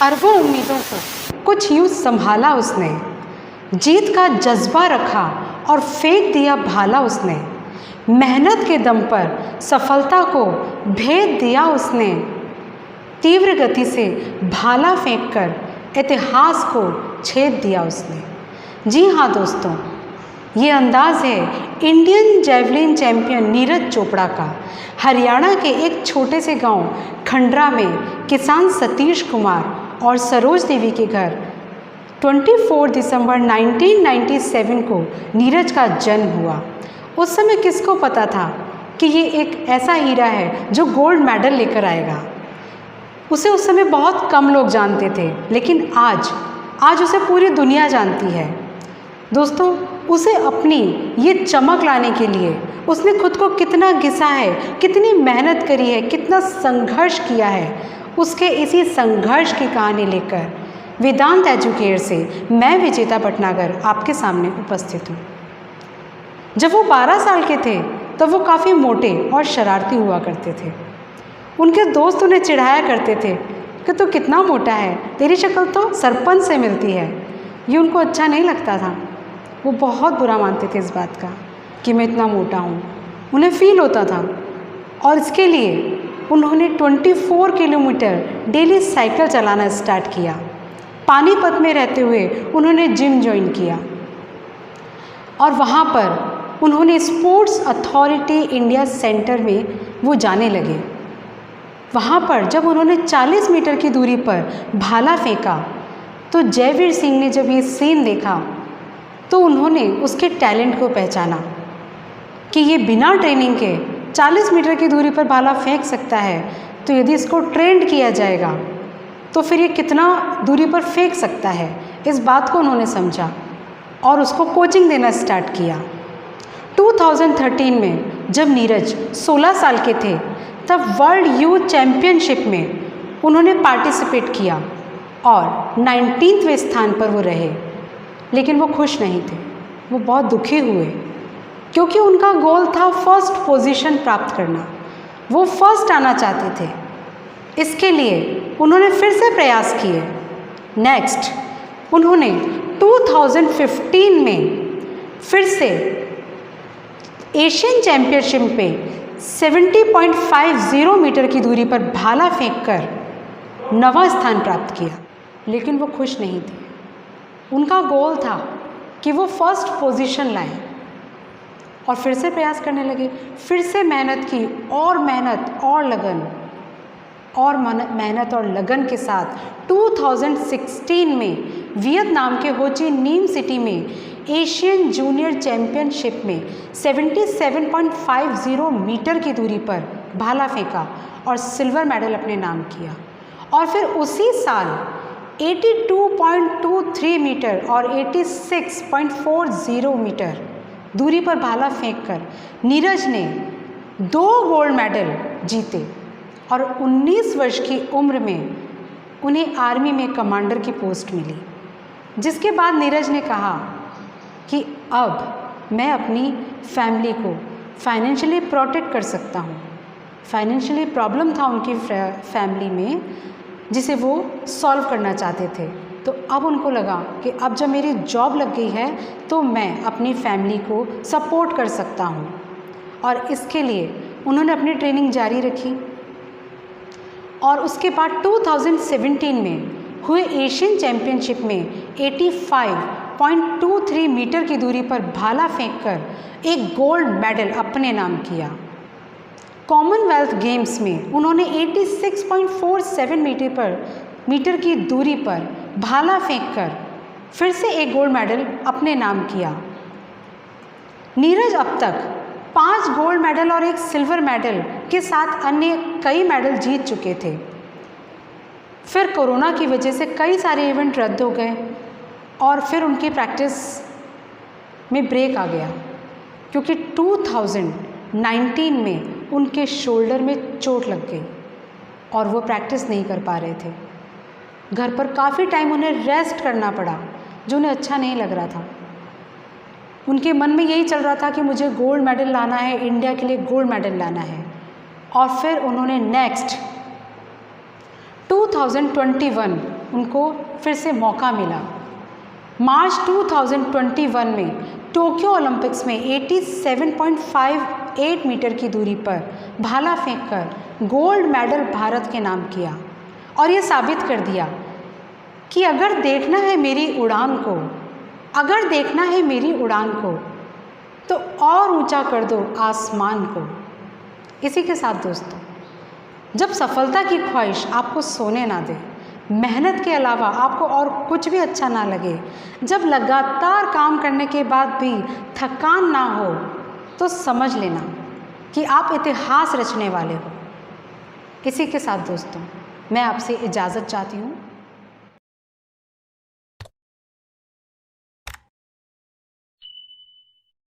अरबों उम्मीदों को कुछ यूँ संभाला उसने, जीत का जज्बा रखा और फेंक दिया भाला उसने। मेहनत के दम पर सफलता को भेद दिया उसने। तीव्र गति से भाला फेंककर इतिहास को छेद दिया उसने। जी हाँ दोस्तों, ये अंदाज़ है Indian javelin champion Neeraj Chopra का। हरियाणा के एक छोटे से गांव खंडरा में किसान सतीश कुमार और सरोज देवी के घर 24 दिसंबर 1997 को नीरज का जन्म हुआ। उस समय किसको पता था कि ये एक ऐसा हीरा है जो गोल्ड मेडल लेकर आएगा। उसे उस समय बहुत कम लोग जानते थे, लेकिन आज उसे पूरी दुनिया जानती है। दोस्तों, उसे अपनी ये चमक लाने के लिए उसने खुद को कितना घिसा है, कितनी मेहनत करी है, कितना संघर्ष किया है। उसके इसी संघर्ष की कहानी लेकर वेदांत एजुकेयर से मैं विजेता भटनागर आपके सामने उपस्थित हूँ। जब वो 12 साल के थे तब वो काफ़ी मोटे और शरारती हुआ करते थे। उनके दोस्त उन्हें चिढ़ाया करते थे कि तू कितना मोटा है, तेरी शक्ल तो सरपंच से मिलती है। ये उनको अच्छा नहीं लगता था। वो बहुत बुरा मानते थे इस बात का कि मैं इतना मोटा हूँ। उन्हें फील होता था और इसके लिए उन्होंने 24 किलोमीटर डेली साइकिल चलाना स्टार्ट किया। पानीपत में रहते हुए उन्होंने जिम ज्वाइन किया और वहाँ पर उन्होंने स्पोर्ट्स अथॉरिटी इंडिया सेंटर में वो जाने लगे। वहाँ पर जब उन्होंने 40 मीटर की दूरी पर भाला फेंका तो जयवीर सिंह ने जब ये सीन देखा तो उन्होंने उसके टैलेंट को पहचाना कि ये बिना ट्रेनिंग के 40 मीटर की दूरी पर भाला फेंक सकता है, तो यदि इसको ट्रेंड किया जाएगा तो फिर ये कितना दूरी पर फेंक सकता है। इस बात को उन्होंने समझा और उसको कोचिंग देना स्टार्ट किया। 2013 में जब नीरज 16 साल के थे तब वर्ल्ड यूथ चैम्पियनशिप में उन्होंने पार्टिसिपेट किया और 19वें स्थान पर वो रहे। लेकिन वो खुश नहीं थे, वो बहुत दुखी हुए क्योंकि उनका गोल था फर्स्ट पोजीशन प्राप्त करना। वो फर्स्ट आना चाहते थे। इसके लिए उन्होंने फिर से प्रयास किए। नेक्स्ट उन्होंने 2015 में फिर से एशियन चैम्पियनशिप पे 70.50 मीटर की दूरी पर भाला फेंककर 9वां स्थान प्राप्त किया। लेकिन वो खुश नहीं थे। उनका गोल था कि वो फर्स्ट पोजीशन लाएं और फिर से प्रयास करने लगे। फिर से मेहनत की और मेहनत और लगन के साथ 2016 में वियतनाम के हो ची मीन सिटी में एशियन जूनियर चैम्पियनशिप में 77.50 मीटर की दूरी पर भाला फेंका और सिल्वर मेडल अपने नाम किया। और फिर उसी साल 82.23 मीटर और 86.40 मीटर दूरी पर भाला फेंककर नीरज ने 2 गोल्ड मेडल जीते और 19 वर्ष की उम्र में उन्हें आर्मी में कमांडर की पोस्ट मिली। जिसके बाद नीरज ने कहा कि अब मैं अपनी फैमिली को फाइनेंशियली प्रोटेक्ट कर सकता हूँ। फाइनेंशियली प्रॉब्लम था उनकी फैमिली में जिसे वो सॉल्व करना चाहते थे। तो अब उनको लगा कि अब जब मेरी जॉब लग गई है तो मैं अपनी फैमिली को सपोर्ट कर सकता हूँ। और इसके लिए उन्होंने अपनी ट्रेनिंग जारी रखी और उसके बाद 2017 में हुए एशियन चैम्पियनशिप में 85.23 मीटर की दूरी पर भाला फेंककर एक गोल्ड मेडल अपने नाम किया। कॉमनवेल्थ गेम्स में उन्होंने 86.47 मीटर की दूरी पर भाला फेंककर फिर से एक गोल्ड मेडल अपने नाम किया। नीरज अब तक 5 गोल्ड मेडल और 1 सिल्वर मेडल के साथ अन्य कई मेडल जीत चुके थे। फिर कोरोना की वजह से कई सारे इवेंट रद्द हो गए और फिर उनकी प्रैक्टिस में ब्रेक आ गया क्योंकि 2019 में उनके शोल्डर में चोट लग गई और वो प्रैक्टिस नहीं कर पा रहे थे। घर पर काफ़ी टाइम उन्हें रेस्ट करना पड़ा जो उन्हें अच्छा नहीं लग रहा था। उनके मन में यही चल रहा था कि मुझे गोल्ड मेडल लाना है, इंडिया के लिए गोल्ड मेडल लाना है। और फिर उन्होंने नेक्स्ट 2021 उनको फिर से मौका मिला। मार्च 2021 में टोक्यो ओलंपिक्स में 87.58 मीटर की दूरी पर भाला फेंककर गोल्ड मेडल भारत के नाम किया और ये साबित कर दिया कि अगर देखना है मेरी उड़ान को तो और ऊंचा कर दो आसमान को। इसी के साथ दोस्तों, जब सफलता की ख्वाहिश आपको सोने ना दे, मेहनत के अलावा आपको और कुछ भी अच्छा ना लगे, जब लगातार काम करने के बाद भी थकान ना हो, तो समझ लेना कि आप इतिहास रचने वाले हो। इसी के साथ दोस्तों, मैं आपसे इजाज़त चाहती हूँ।